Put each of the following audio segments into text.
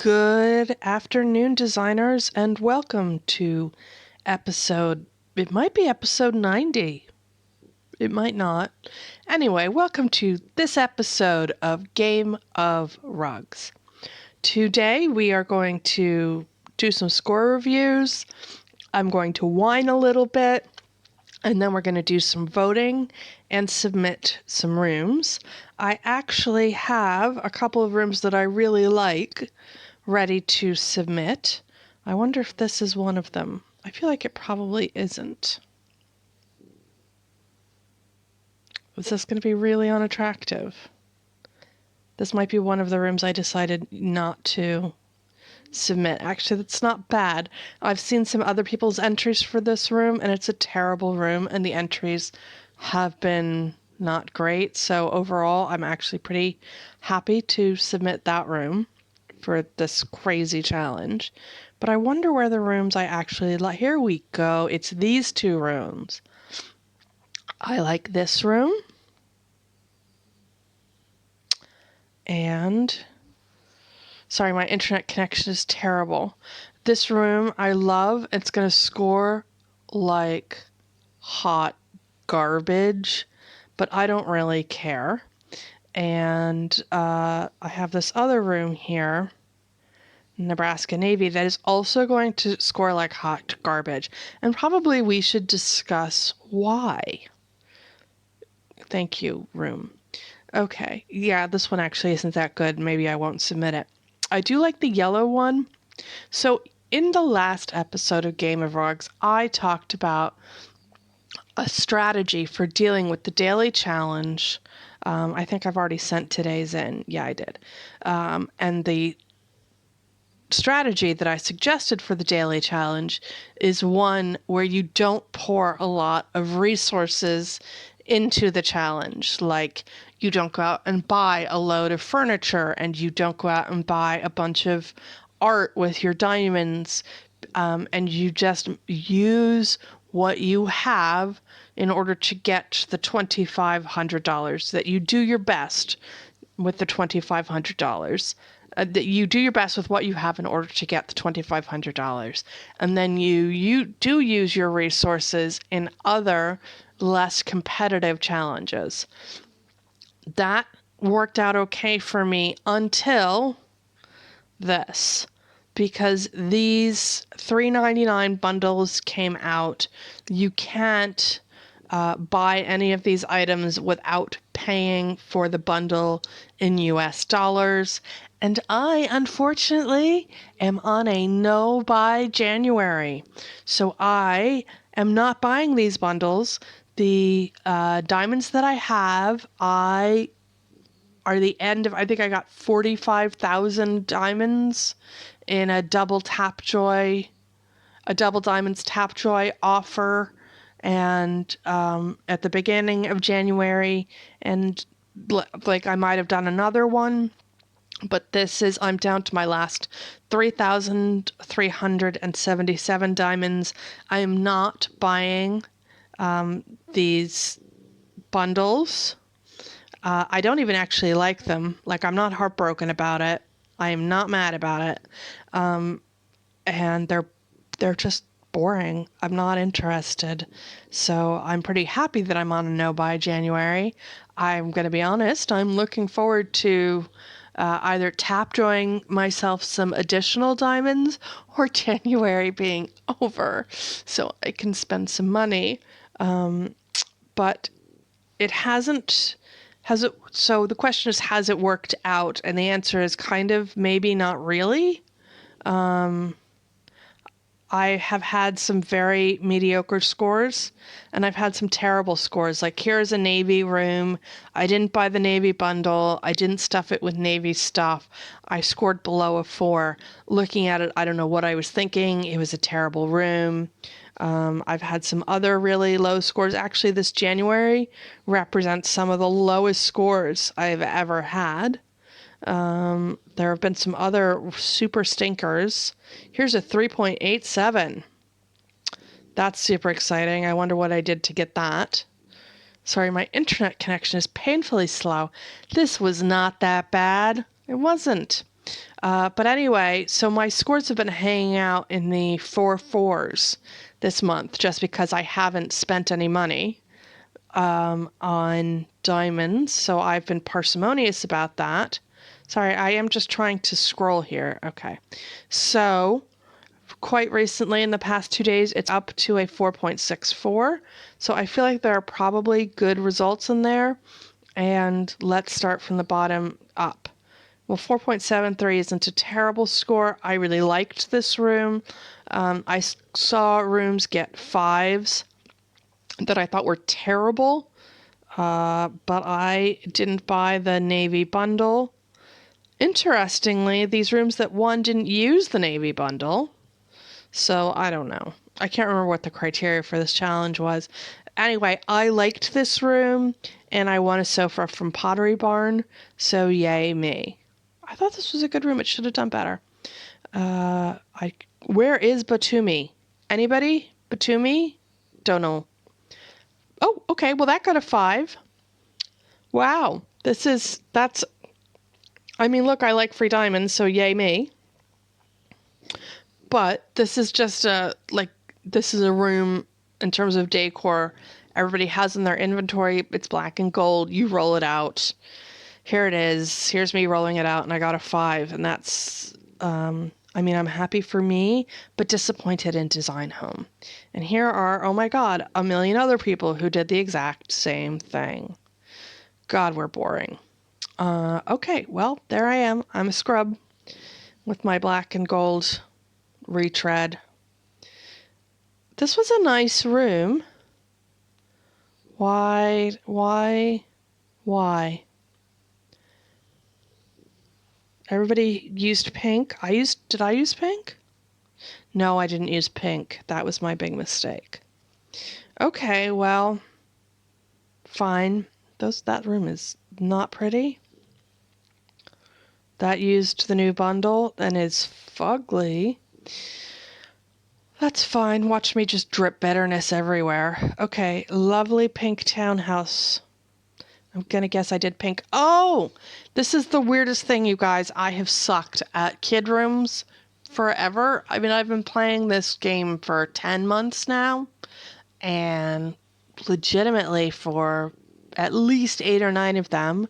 Good afternoon, designers, and welcome to it might be episode 90. It might not. Anyway, welcome to this episode of Game of Rugs. Today we are going to do some score reviews. I'm going to whine a little bit, and then we're going to do some voting and submit some rooms. I actually have a couple of rooms that I really like ready to submit. I wonder if this is one of them. I feel like it probably isn't. Is this going to be really unattractive? This might be one of the rooms I decided not to submit. Actually, that's not bad. I've seen some other people's entries for this room, and it's a terrible room, and the entries have been not great. So overall, I'm actually pretty happy to submit that room for this crazy challenge. But I wonder where the rooms I actually like. Here we go. It's these two rooms. I like this room. And sorry, my internet connection is terrible. This room I love. It's going to score like hot garbage, but I don't really care. And I have this other room here, Nebraska Navy, that is also going to score like hot garbage. And probably we should discuss why. Thank you, room. Okay, yeah, this one actually isn't that good. Maybe I won't submit it. I do like the yellow one. So in the last episode of Game of Rugs, I talked about a strategy for dealing with the daily challenge. I think I've already sent today's in. Yeah, I did. And the strategy that I suggested for the daily challenge is one where you don't pour a lot of resources into the challenge. Like, you don't go out and buy a load of furniture, and you don't go out and buy a bunch of art with your diamonds, and you just use what you have in order to get the $2,500, that you do your best with the $2,500. That you do your best with what you have in order to get the $2,500. And then you do use your resources in other less competitive challenges. That worked out okay for me until this, because these $3.99 bundles came out. You can't buy any of these items without paying for the bundle in US dollars. And I, unfortunately, am on a no buy January. So I am not buying these bundles. The diamonds that I have, are the end of, I think I got 45,000 diamonds in a double diamonds Tapjoy offer, and at the beginning of January, and like I might have done another one, but I'm down to my last 3,377 diamonds. I am not buying these bundles. I don't even actually like them. Like, I'm not heartbroken about it. I am not mad about it. And they're just boring. I'm not interested. So I'm pretty happy that I'm on a no-buy January. I'm going to be honest. I'm looking forward to either Tapjoying myself some additional diamonds, or January being over so I can spend some money. But it hasn't. So the question is, has it worked out? And the answer is kind of maybe not really. I have had some very mediocre scores, and I've had some terrible scores. Like, here's a Navy room. I didn't buy the Navy bundle. I didn't stuff it with Navy stuff. I scored below a 4. Looking at it, I don't know what I was thinking. It was a terrible room. I've had some other really low scores. Actually, this January represents some of the lowest scores I've ever had. There have been some other super stinkers. Here's a 3.87. That's super exciting. I wonder what I did to get that. Sorry, my internet connection is painfully slow. This was not that bad. It wasn't. But anyway, so my scores have been hanging out in the 4 4s this month just because I haven't spent any money on diamonds. So I've been parsimonious about that. Sorry, I am just trying to scroll here. Okay. So quite recently, in the past 2 days, it's up to a 4.64. So I feel like there are probably good results in there. And let's start from the bottom up. Well, 4.73 isn't a terrible score. I really liked this room. I saw rooms get 5s that I thought were terrible, but I didn't buy the navy bundle. Interestingly, these rooms that won didn't use the navy bundle, so I don't know. I can't remember what the criteria for this challenge was. Anyway, I liked this room, and I won a sofa from Pottery Barn, so yay me. I thought this was a good room. It should have done better. Where is Batumi? Anybody? Batumi? Don't know. Oh, okay. Well, that got a 5. Wow. I mean, look, I like free diamonds, so yay me. But this is just this is a room in terms of decor. Everybody has in their inventory. It's black and gold. You roll it out. Here it is. Here's me rolling it out, and I got a 5. And that's, I mean, I'm happy for me, but disappointed in Design Home. And here are, oh my God, a million other people who did the exact same thing. God, we're boring. Okay, well, there I am. I'm a scrub with my black and gold retread. This was a nice room. Why? Everybody used pink. Did I use pink? No, I didn't use pink. That was my big mistake. Okay, well, fine. That room is not pretty. That used the new bundle and is fugly. That's fine. Watch me just drip bitterness everywhere. Okay, lovely pink townhouse. I'm gonna guess I did pink. Oh, this is the weirdest thing, you guys. I have sucked at kid rooms forever. I mean, I've been playing this game for 10 months now, and legitimately for at least 8 or 9 of them,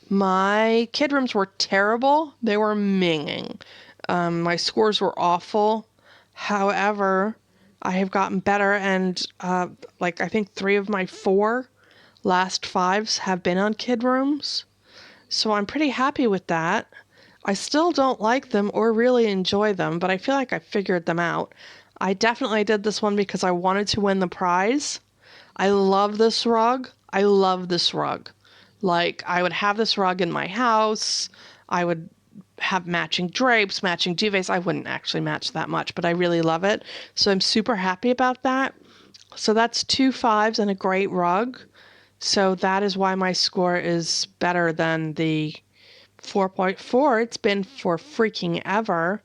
my kid rooms were terrible. They were minging. My scores were awful. However, I have gotten better, and I think 3 of my 4 last 5s have been on kid rooms. So I'm pretty happy with that. I still don't like them or really enjoy them, but I feel like I figured them out. I definitely did this one because I wanted to win the prize. I love this rug. I love this rug. Like, I would have this rug in my house. I would have matching drapes, matching duvets. I wouldn't actually match that much, but I really love it. So I'm super happy about that. So that's 2 5s and a great rug. So that is why my score is better than the 4.4 it's been for freaking ever.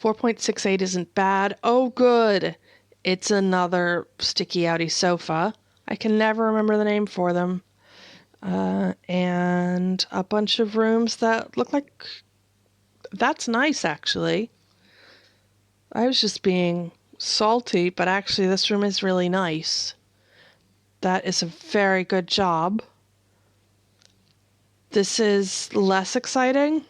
4.68 isn't bad. Oh, good. It's another sticky outy sofa. I can never remember the name for them. And a bunch of rooms that look like... That's nice, actually. I was just being salty, but actually this room is really nice. That is a very good job. This is less exciting,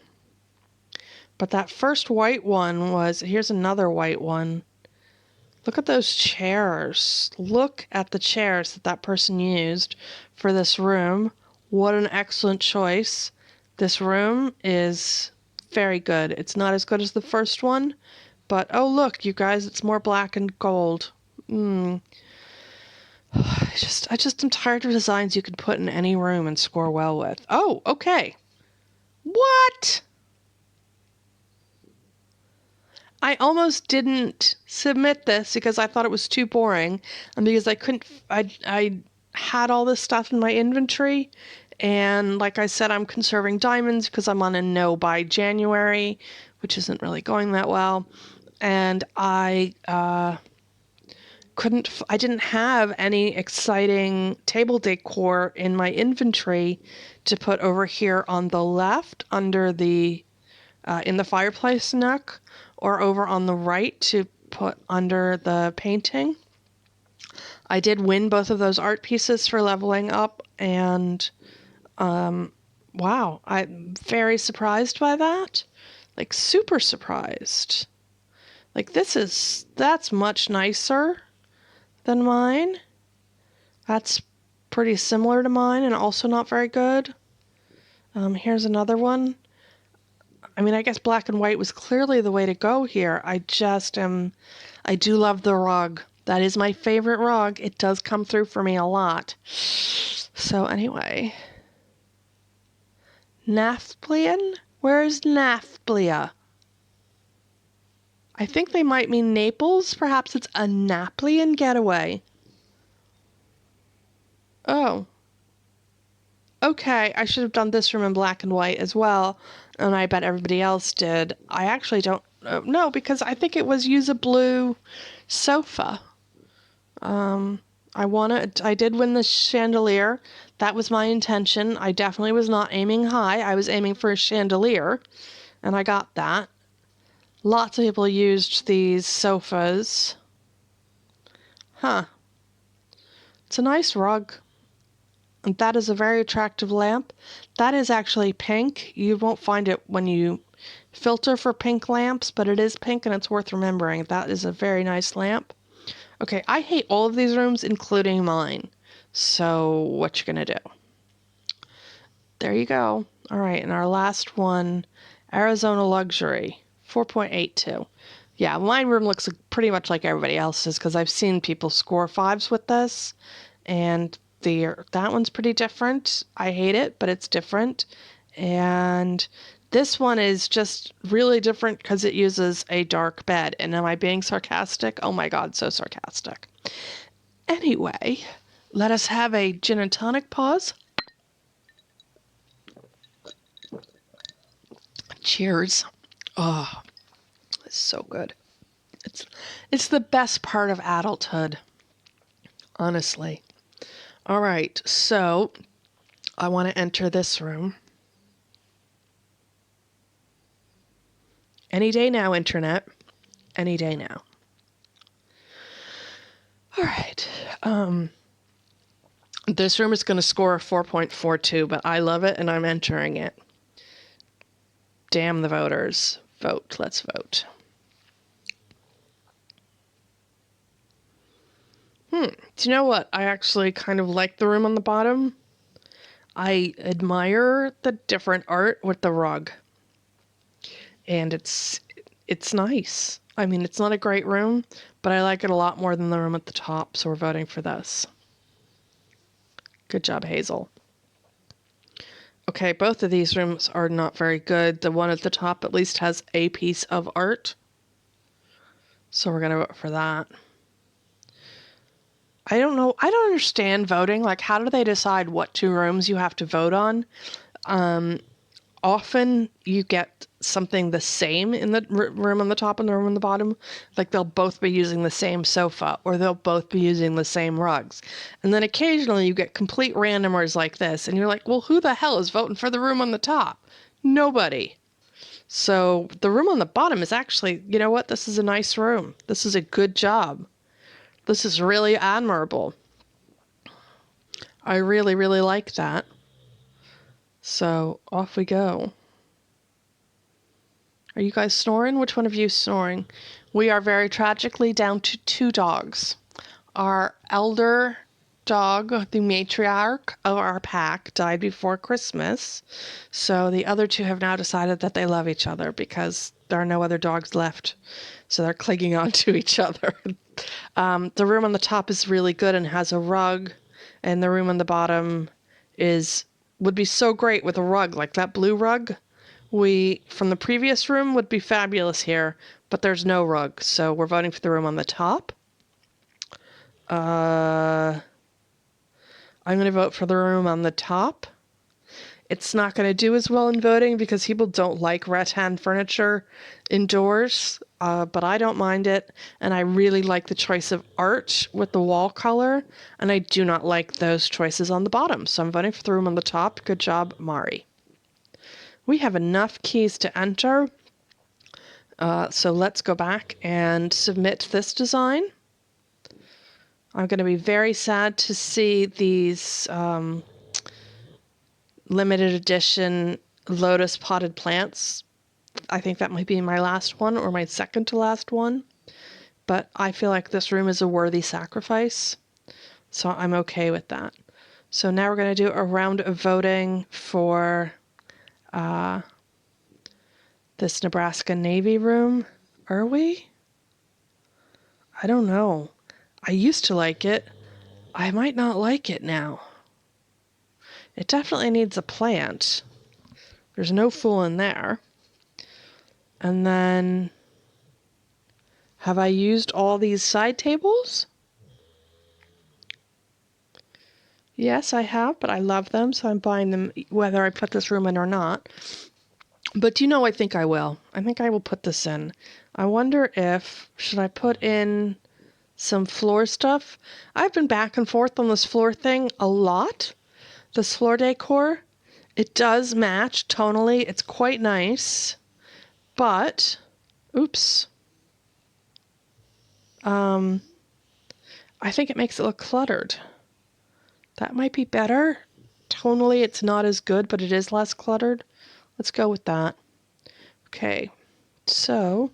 but that first white one was... Here's another white one. Look at those chairs. Look at the chairs that person used for this room. What an excellent choice. This room is very good. It's not as good as the first one, but oh look, you guys, it's more black and gold. I just am tired of designs you can put in any room and score well with. Oh, okay. What? I almost didn't submit this because I thought it was too boring, and because I had all this stuff in my inventory, and like I said, I'm conserving diamonds because I'm on a no by January, which isn't really going that well, and I didn't have any exciting table decor in my inventory to put over here on the left under the in the fireplace nook or over on the right to put under the painting. I did win both of those art pieces for leveling up, and wow, I'm very surprised by that. Like, super surprised. Like, that's much nicer than mine. That's pretty similar to mine and also not very good. Here's another one. I mean, I guess black and white was clearly the way to go here. I do love the rug. That is my favorite rug. It does come through for me a lot. So anyway. Nafplion? Where is Nafplia? I think they might mean Naples. Perhaps it's a Naplian getaway. Oh. Okay, I should have done this room in black and white as well, and I bet everybody else did. I actually don't know, because I think it was use a blue sofa. I did win the chandelier. That was my intention. I definitely was not aiming high. I was aiming for a chandelier, and I got that. Lots of people used these sofas. Huh. It's a nice rug. And that is a very attractive lamp. That is actually pink. You won't find it when you filter for pink lamps, but it is pink and it's worth remembering. That is a very nice lamp. Okay, I hate all of these rooms, including mine. So what you gonna do? There you go. All right, and our last one, Arizona Luxury, 4.82. Yeah, my room looks pretty much like everybody else's because I've seen people score 5s with this, and that one's pretty different. I hate it, but it's different. And this one is just really different because it uses a dark bed. And am I being sarcastic? Oh my God, so sarcastic. Anyway, let us have a gin and tonic pause. Cheers. Oh, it's so good. It's the best part of adulthood, honestly. All right, so I want to enter this room. Any day now, Internet. Any day now. All right. This room is going to score a 4.42, but I love it and I'm entering it. Damn the voters. Vote. Let's vote. Do you know what? I actually kind of like the room on the bottom. I admire the different art with the rug. And it's nice. I mean, it's not a great room, but I like it a lot more than the room at the top, so we're voting for this. Good job, Hazel. Okay, both of these rooms are not very good. The one at the top at least has a piece of art. So we're going to vote for that. I don't know. I don't understand voting. Like, how do they decide what 2 rooms you have to vote on? Often you get something the same in the room on the top and the room on the bottom. Like, they'll both be using the same sofa or they'll both be using the same rugs. And then occasionally you get complete randomers like this. And you're like, well, who the hell is voting for the room on the top? Nobody. So the room on the bottom is actually, you know what? This is a nice room. This is a good job. This is really admirable. I really, really like that. So off we go. Are you guys snoring? Which one of you is snoring? We are very tragically down to 2 dogs. Our elder dog, the matriarch of our pack, died before Christmas. So the other 2 have now decided that they love each other because there are no other dogs left. So they're clinging on to each other. The room on the top is really good and has a rug. And the room on the bottom would be so great with a rug, like that blue rug. From the previous room would be fabulous here, but there's no rug. So we're voting for the room on the top. I'm going to vote for the room on the top. It's not going to do as well in voting because people don't like rattan furniture indoors, but I don't mind it. And I really like the choice of art with the wall color, and I do not like those choices on the bottom. So I'm voting for the room on the top. Good job, Mari. We have enough keys to enter. So let's go back and submit this design. I'm going to be very sad to see these limited edition lotus potted plants. I think that might be my last one or my second to last one. But I feel like this room is a worthy sacrifice. So I'm okay with that. So now we're going to do a round of voting for this Nebraska Navy room. Are we? I don't know. I used to like it. I might not like it now. It definitely needs a plant. There's no fooling there. And then, have I used all these side tables? Yes, I have, but I love them, so I'm buying them whether I put this room in or not. But you know, I think I will. I think I will put this in. I wonder if, should I put in some floor stuff? I've been back and forth on this floor thing a lot. This floor decor, it does match tonally. It's quite nice. But, oops. I think it makes it look cluttered. That might be better. Tonally, it's not as good, but it is less cluttered. Let's go with that. Okay, so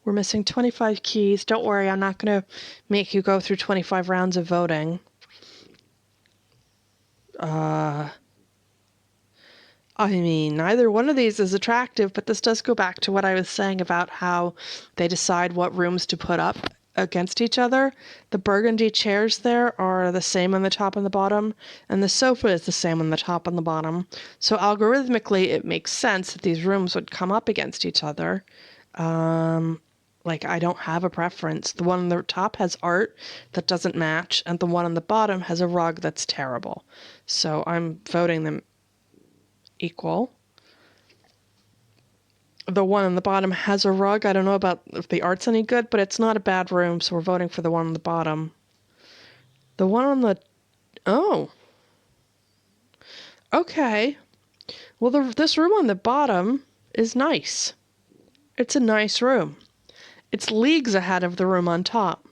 we're missing 25 keys. Don't worry, I'm not going to make you go through 25 rounds of voting. I mean, neither one of these is attractive, but this does go back to what I was saying about how they decide what rooms to put up against each other. The burgundy chairs there are the same on the top and the bottom, and the sofa is the same on the top and the bottom. So algorithmically, it makes sense that these rooms would come up against each other. Like, I don't have a preference. The one on the top has art that doesn't match, and the one on the bottom has a rug that's terrible. So I'm voting them equal. The one on the bottom has a rug. I don't know about if the art's any good, but it's not a bad room, so we're voting for the one on the bottom. The one on the... Oh. Okay. Well, this room on the bottom is nice. It's a nice room. It's leagues ahead of the room on top.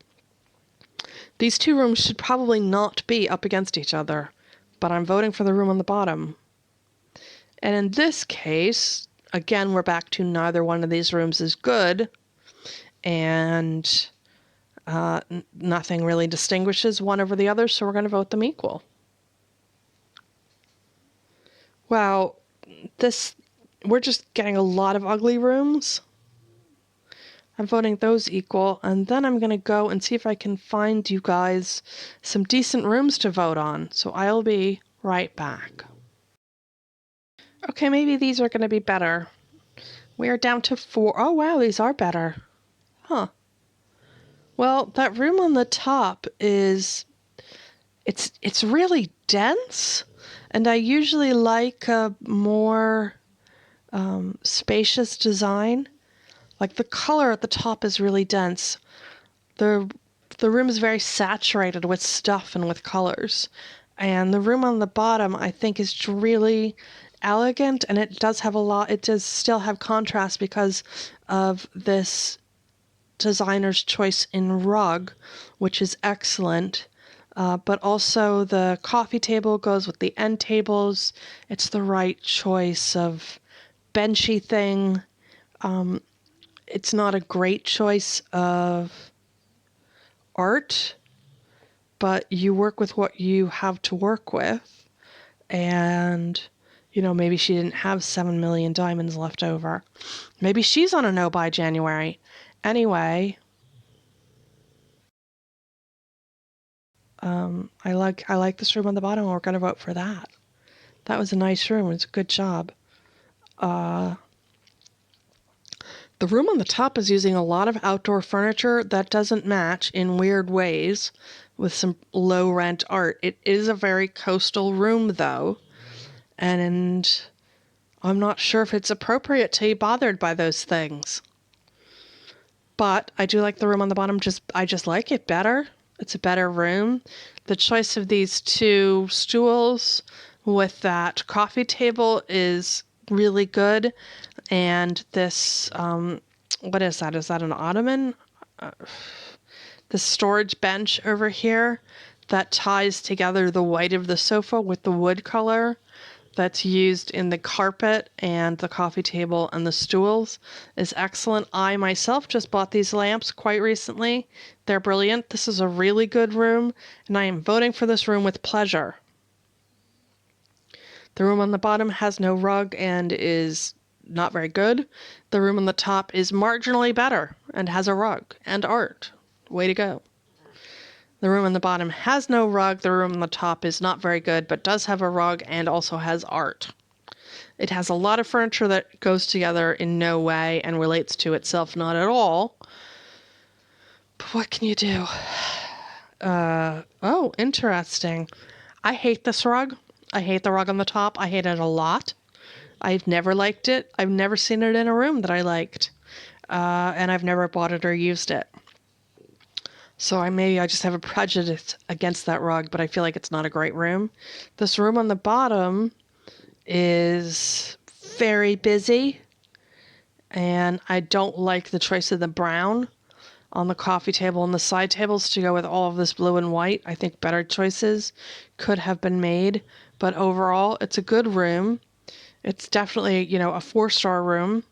These two rooms should probably not be up against each other, but I'm voting for the room on the bottom. And in this case, again, we're back to neither one of these rooms is good, and nothing really distinguishes one over the other, so we're going to vote them equal. Wow, we're just getting a lot of ugly rooms. I'm voting those equal, and then I'm going to go and see if I can find you guys some decent rooms to vote on, so I'll be right back. Okay, maybe these are going to be better. We are down to 4. Oh, wow, these are better. Huh. Well, that room on the top is... It's really dense, and I usually like a more spacious design. Like, the color at the top is really dense. The room is very saturated with stuff and with colors. And the room on the bottom, I think, is really elegant, and it does still have contrast because of this designer's choice in rug, which is excellent. But also the coffee table goes with the end tables. It's the right choice of benchy thing. It's not a great choice of art, but you work with what you have to work with. And, maybe she didn't have 7 million diamonds left over. Maybe she's on a no by January. Anyway, I like this room on the bottom, and we're going to vote for that. That was a nice room. It was a good job. The room on the top is using a lot of outdoor furniture that doesn't match in weird ways with some low rent art. It is a very coastal room, though, and I'm not sure if it's appropriate to be bothered by those things. But I do like the room on the bottom. I just like it better. It's a better room. The choice of these two stools with that coffee table is really good. And this, what is that? Is that an ottoman? The storage bench over here that ties together the white of the sofa with the wood color that's used in the carpet and the coffee table and the stools is excellent. I myself just bought these lamps quite recently. They're brilliant. This is a really good room, and I am voting for this room with pleasure. The room on the bottom has no rug and is not very good. The room on the top is marginally better and has a rug and art. Way to go. The room on the bottom has no rug. The room on the top is not very good, but does have a rug and also has art. It has a lot of furniture that goes together in no way and relates to itself not at all. But what can you do? Oh, interesting. I hate this rug. I hate the rug on the top. I hate it a lot. I've never liked it. I've never seen it in a room that I liked. And I've never bought it or used it. So maybe I just have a prejudice against that rug, but I feel like it's not a great room. This room on the bottom is very busy, and I don't like the choice of the brown on the coffee table and the side tables to go with all of this blue and white. I think better choices could have been made, but overall, it's a good room. It's definitely, a 4-star room,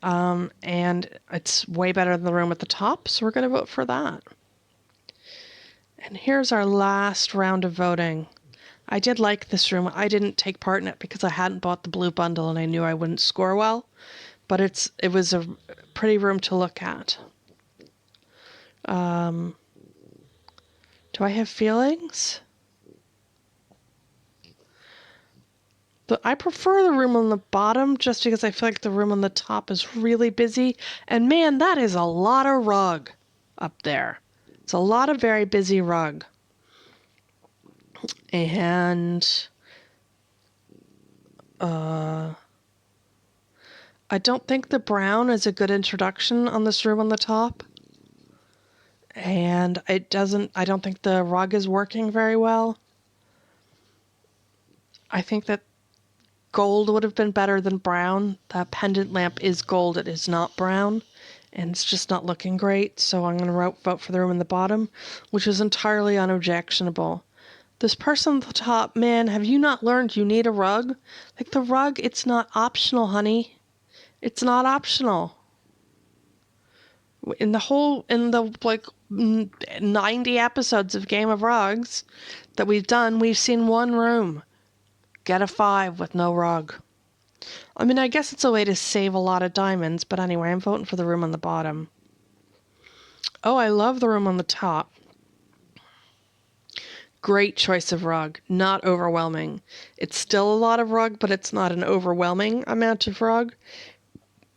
and it's way better than the room at the top, so we're going to vote for that. And here's our last round of voting. I did like this room. I didn't take part in it because I hadn't bought the blue bundle and I knew I wouldn't score well, but it was a pretty room to look at. Do I have feelings? I prefer the room on the bottom just because I feel like the room on the top is really busy. And man, that is a lot of rug up there. It's a lot of very busy rug. And I don't think the brown is a good introduction on this room on the top. And I don't think the rug is working very well. I think that gold would have been better than brown. That pendant lamp is gold, it is not brown. And it's just not looking great, so I'm going to vote for the room in the bottom, which is entirely unobjectionable. This person at the top, man, have you not learned you need a rug? Like, the rug, it's not optional, honey. It's not optional. In the 90 episodes of Game of Rugs that we've done, we've seen one room get a 5 with no rug. I mean, I guess it's a way to save a lot of diamonds, but anyway, I'm voting for the room on the bottom. Oh, I love the room on the top. Great choice of rug. Not overwhelming. It's still a lot of rug, but it's not an overwhelming amount of rug.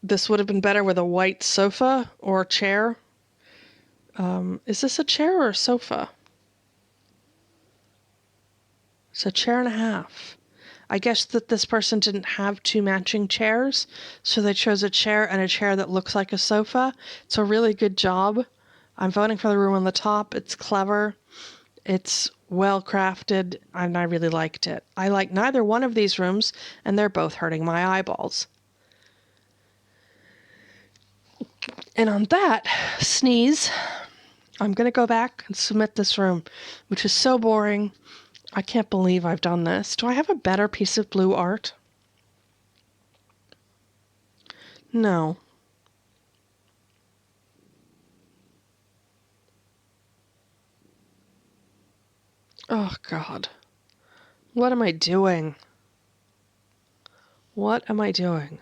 This would have been better with a white sofa or chair. Is this a chair or a sofa? It's a chair and a half. I guess that this person didn't have 2 matching chairs, so they chose a chair and a chair that looks like a sofa. It's a really good job. I'm voting for the room on the top. It's clever. It's well crafted, and I really liked it. I like neither one of these rooms, and they're both hurting my eyeballs. And on that sneeze, I'm going to go back and submit this room, which is so boring. I can't believe I've done this. Do I have a better piece of blue art? No. Oh, God. What am I doing? What am I doing?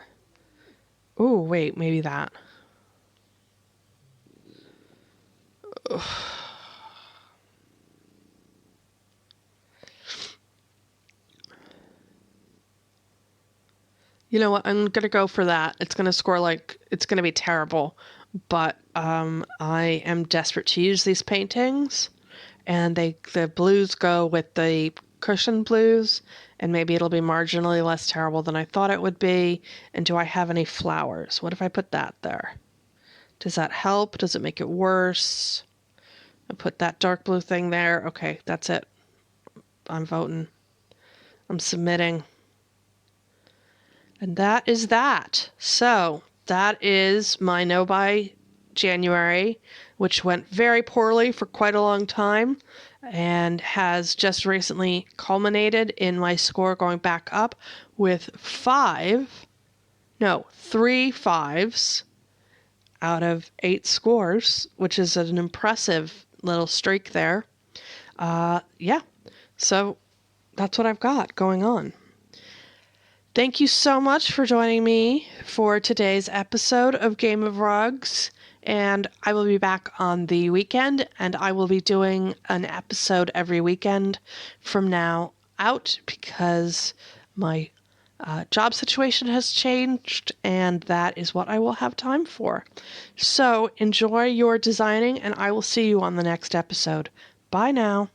Oh, wait, maybe that. Ugh. You know what? I'm going to go for that. It's going to score it's going to be terrible. But I am desperate to use these paintings. And the blues go with the cushion blues. And maybe it'll be marginally less terrible than I thought it would be. And do I have any flowers? What if I put that there? Does that help? Does it make it worse? I put that dark blue thing there. Okay, that's it. I'm voting. I'm submitting. And that is that. So that is my no buy January, which went very poorly for quite a long time and has just recently culminated in my score going back up with 3 fives out of 8 scores, which is an impressive little streak there. Yeah, so that's what I've got going on. Thank you so much for joining me for today's episode of Game of Rugs. And I will be back on the weekend, and I will be doing an episode every weekend from now out because my job situation has changed, and that is what I will have time for. So enjoy your designing, and I will see you on the next episode. Bye now.